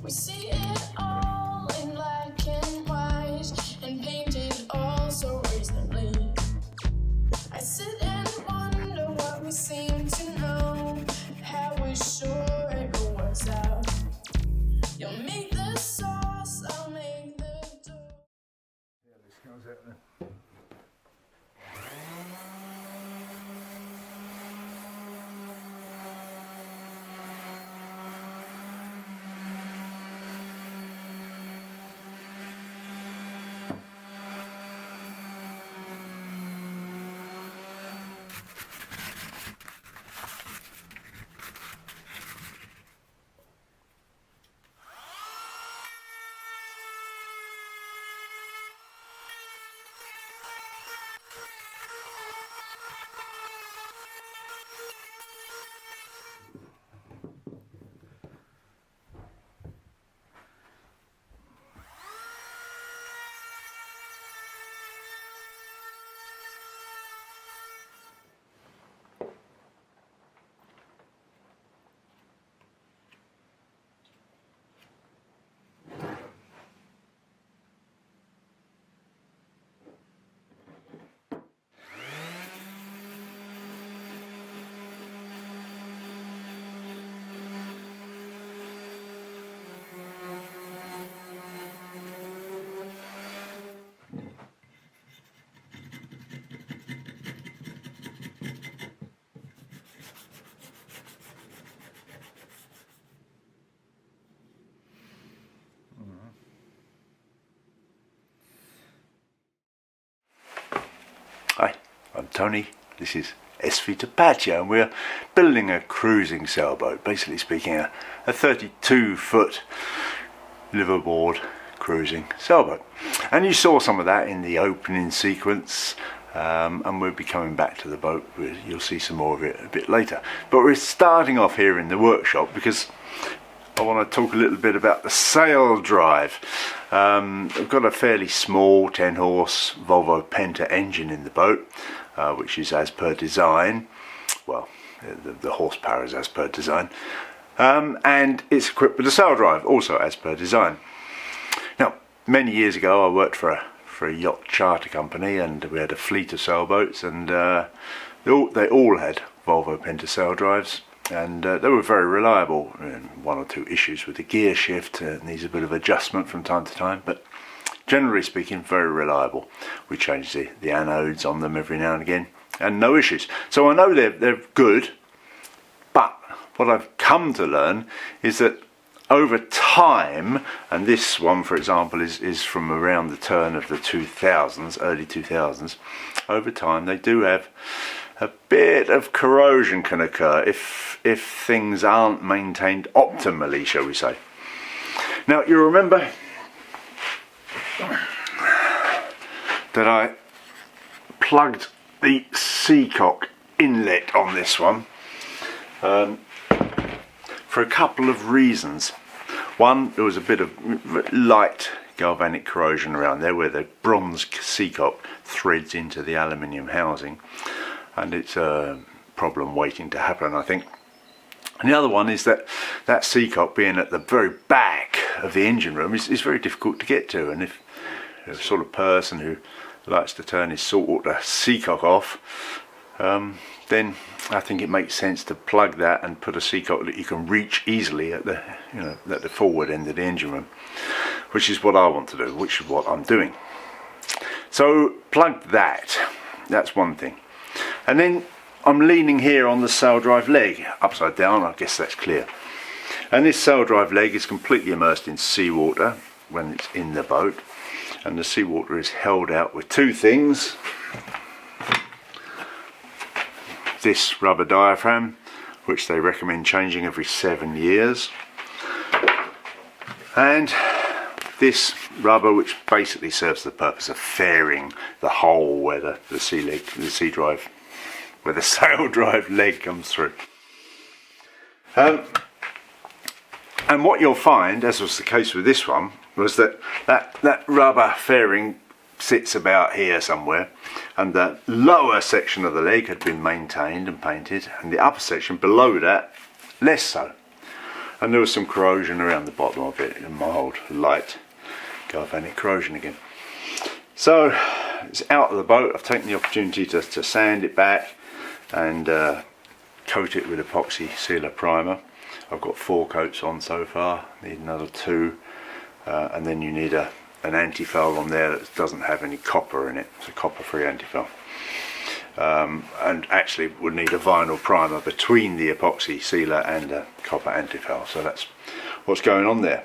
We see it all in black and white and painted all so reasonably. I sit and wonder what we seem to know, how we're sure it all works out. You'll make the sauce, I'll make the dough. Yeah, this goes out there. Hi, I'm Tony, this is SV Tapatya, and we're building a cruising sailboat, basically speaking a 32-foot liveaboard cruising sailboat. And you saw some of that in the opening sequence, and we'll be coming back to the boat. You'll see some more of it a bit later. But we're starting off here in the workshop because I want to talk a little bit about the Saildrive. I've got a fairly small 10-horse Volvo Penta engine in the boat, which is as per design. Well, the horsepower is as per design. And it's equipped with a Saildrive, also as per design. Now, many years ago I worked for a yacht charter company, and we had a fleet of sailboats, and they all had Volvo Penta Saildrives. And they were very reliable. One or two issues with the gear shift, needs a bit of adjustment from time to time, but generally speaking very reliable. We change the anodes on them every now and again and no issues. So I know they're good, but what I've come to learn is that over time, and this one for example is from around the turn of the 2000s, early 2000s, over time they do have a bit of corrosion can occur if things aren't maintained optimally, shall we say. Now you remember that I plugged the seacock inlet on this one for a couple of reasons. One, there was a bit of light galvanic corrosion around there where the bronze seacock threads into the aluminium housing, and it's a problem waiting to happen, I think. And the other one is that seacock being at the very back of the engine room is very difficult to get to, and if you're the sort of person who likes to turn his saltwater seacock off, then I think it makes sense to plug that and put a seacock that you can reach easily at the at the forward end of the engine room, which is what I want to do, which is what I'm doing. So plugged that. That's one thing. And then I'm leaning here on the Saildrive leg, upside down, I guess that's clear. And this Saildrive leg is completely immersed in seawater when it's in the boat. And the seawater is held out with two things. This rubber diaphragm, which they recommend changing every 7 years. And this rubber, which basically serves the purpose of fairing the hole where the Saildrive leg comes through. And what you'll find, as was the case with this one, was that rubber fairing sits about here somewhere, and the lower section of the leg had been maintained and painted, and the upper section below that less so. and there was some corrosion around the bottom of it, a mild light galvanic corrosion again. So it's out of the boat. I've taken the opportunity to sand it back and coat it with epoxy sealer primer. I've got 4 coats on so far, need another 2, and then you need an anti-foul on there that doesn't have any copper in it. It's a copper-free anti-foul. And actually would need a vinyl primer between the epoxy sealer and a copper anti-foul. So that's what's going on there.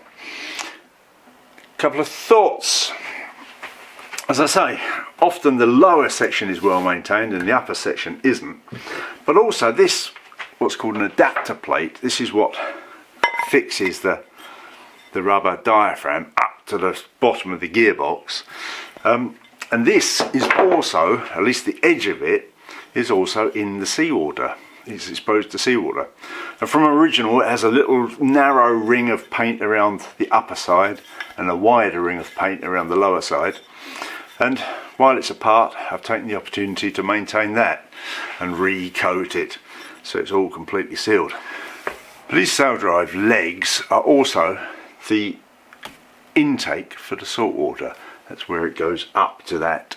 Couple of thoughts. As I say, often the lower section is well maintained and the upper section isn't. But also this, what's called an adapter plate, this is what fixes the rubber diaphragm up to the bottom of the gearbox. And this is also, at least the edge of it, is also in the seawater. It's exposed to seawater. And from original, it has a little narrow ring of paint around the upper side and a wider ring of paint around the lower side. And while it's apart, I've taken the opportunity to maintain that and recoat it so it's all completely sealed. These Saildrive legs are also the intake for the salt water. That's where it goes up to that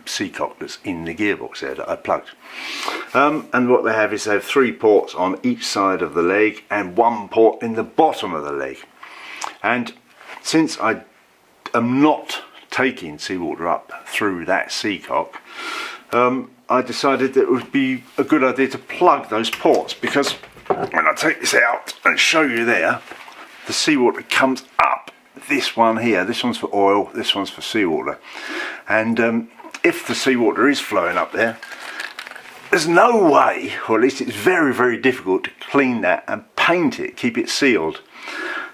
seacock that's in the gearbox there that I plugged. And what they have is they have 3 ports on each side of the leg and 1 port in the bottom of the leg. And since I am not taking seawater up through that seacock, I decided that it would be a good idea to plug those ports, because when I take this out and show you there, the seawater comes up. This one here, this one's for oil, this one's for seawater. And if the seawater is flowing up there, there's no way, or at least it's very, very difficult to clean that and paint it, keep it sealed.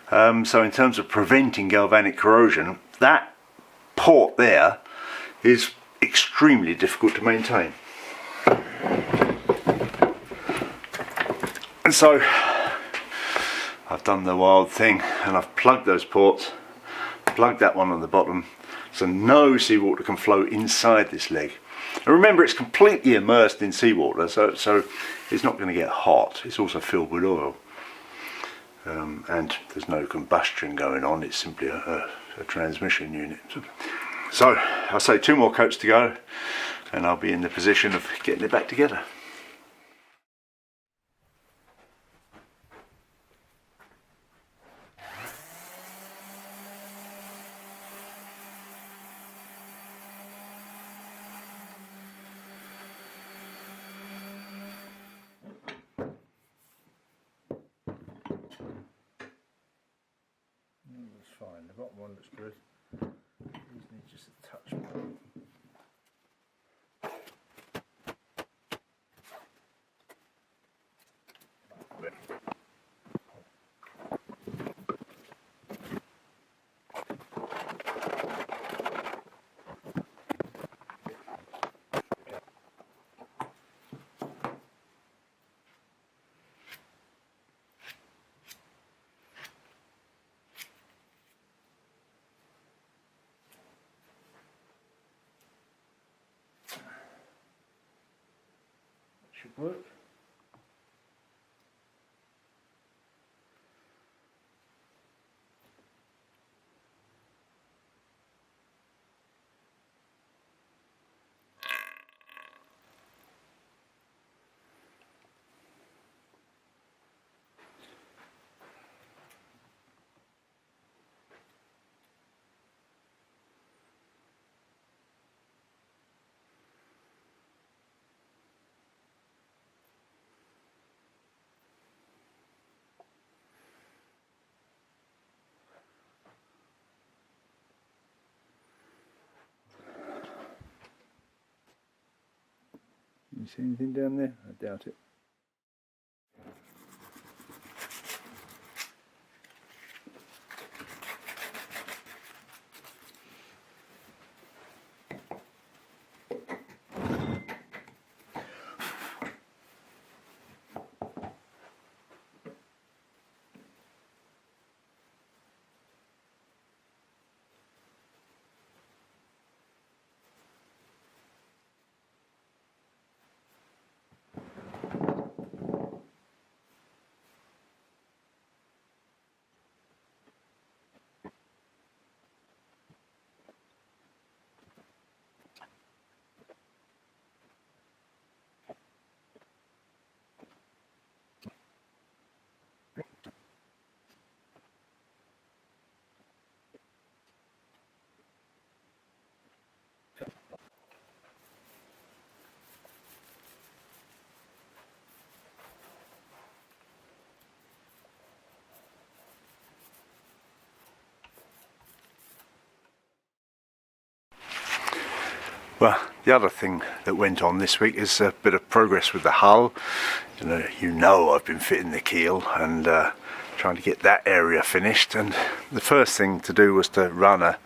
So in terms of preventing galvanic corrosion, that port there is extremely difficult to maintain. And so I've done the wild thing and I've plugged those ports, plugged that one on the bottom, so no seawater can flow inside this leg. And remember, it's completely immersed in seawater, so it's not going to get hot. It's also filled with oil. And there's no combustion going on, it's simply a transmission unit. So I'll say 2 more coats to go and I'll be in the position of getting it back together. That's fine, the bottom one looks good. These need just a touch more. Should work. You see anything down there? I doubt it. Well, the other thing that went on this week is a bit of progress with the hull. You know I've been fitting the keel and trying to get that area finished, and the first thing to do was to run a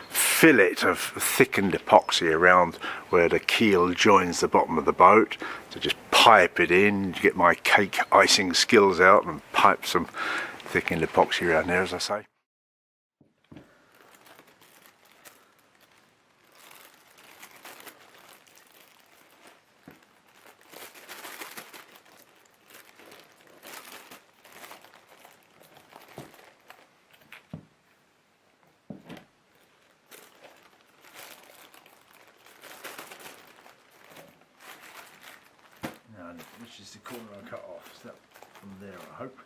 fillet of thickened epoxy around where the keel joins the bottom of the boat, to just pipe it in, get my cake icing skills out and pipe some thickened epoxy around there, as I say. Which is the corner I cut off, so that from there I hope.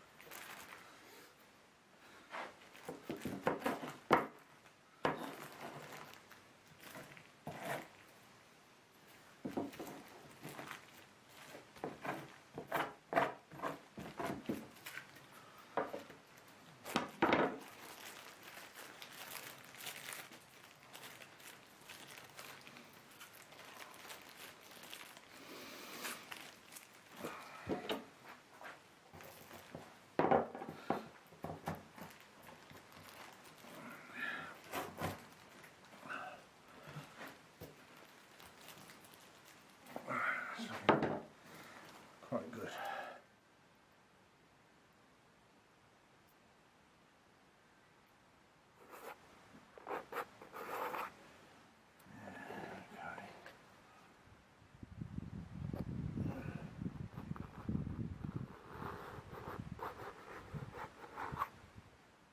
Quite good.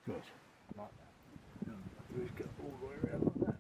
Good. Like that. We've got all the way around like that.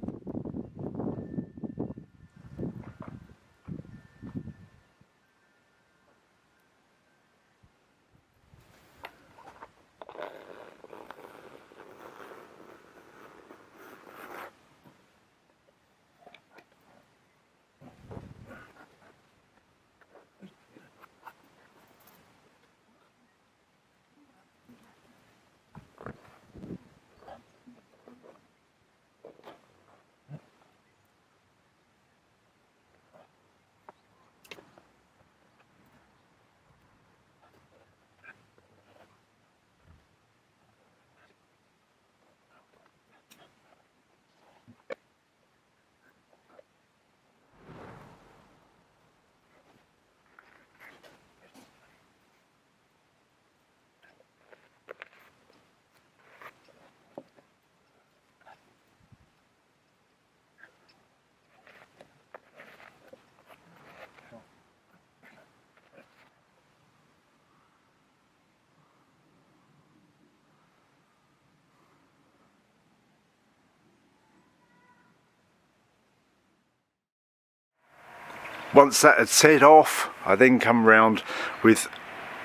Once that had set off, I then come round with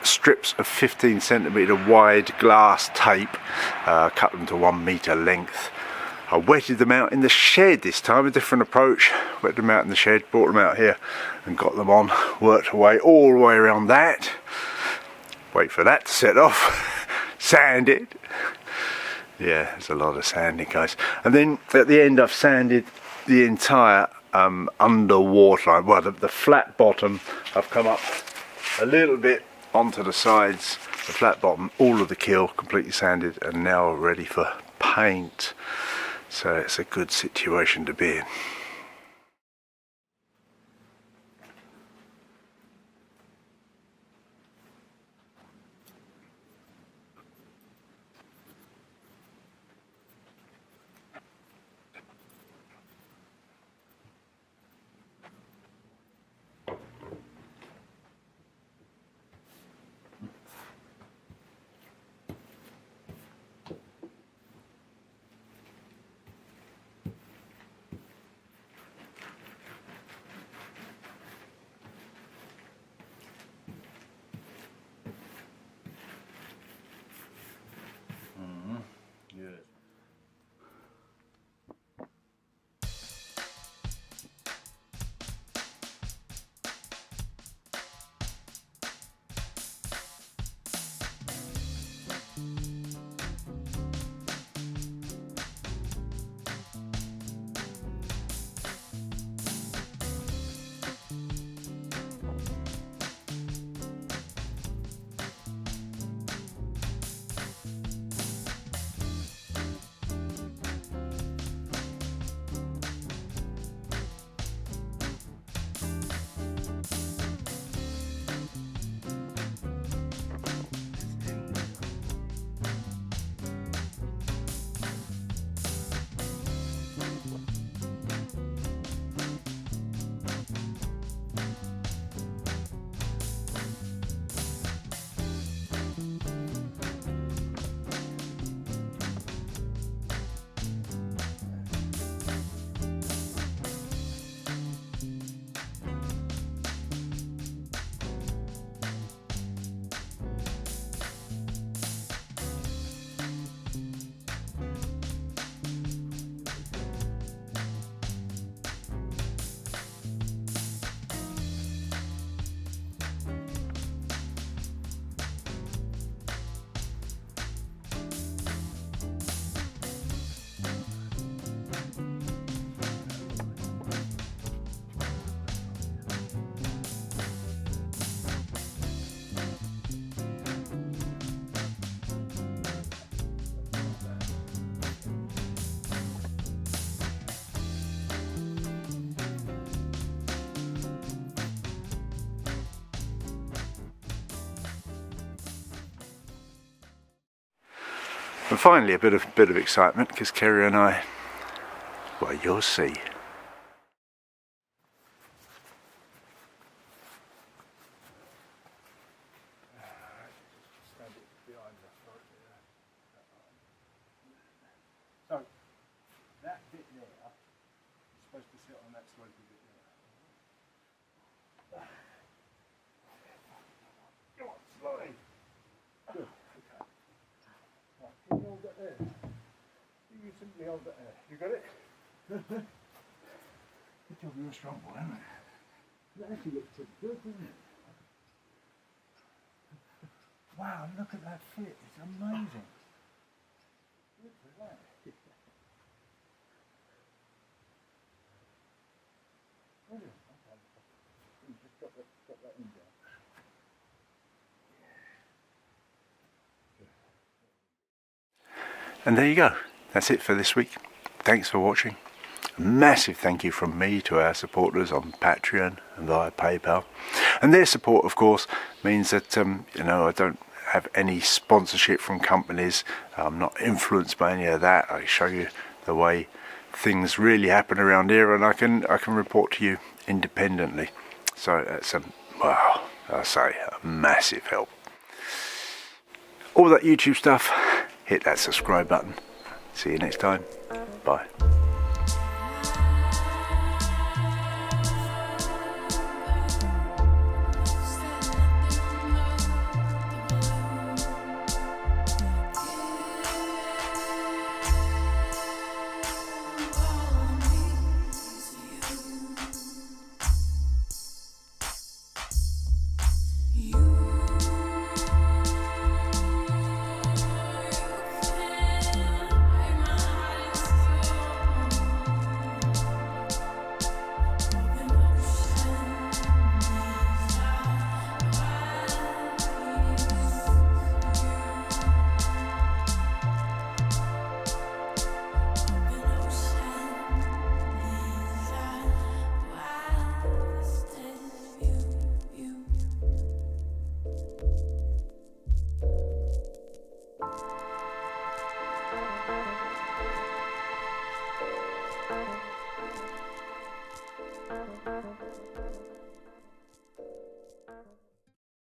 strips of 15cm wide glass tape, cut them to 1 metre length. I wetted them out in the shed this time, a different approach. Wetted them out in the shed, brought them out here and got them on, worked away all the way around that. Wait for that to set off, sand it. Yeah, there's a lot of sanding, guys. And then at the end I've sanded the entire underwater line. Well, the flat bottom, I've come up a little bit onto the sides, the flat bottom, all of the keel completely sanded and now ready for paint. So it's a good situation to be in. And finally, a bit of excitement, because Kerry and I, well, you'll see. So that bit there is supposed to sit on that slopey bit there. Come on, slowly. Good. Okay. Right, can you hold that there? You simply hold that there. You got it? Good job, you're a strong boy, isn't it? That actually looks pretty good, doesn't it? Wow, look at that fit. It's amazing. Look at that. Brilliant. Okay. Just drop that in there. And there you go. That's it for this week. Thanks for watching. A massive thank you from me to our supporters on Patreon and via PayPal. And their support, of course, means that you know, I don't have any sponsorship from companies. I'm not influenced by any of that. I show you the way things really happen around here, and I can report to you independently. So that's wow, I say a massive help. All that YouTube stuff, hit that subscribe button. See you next time. Bye.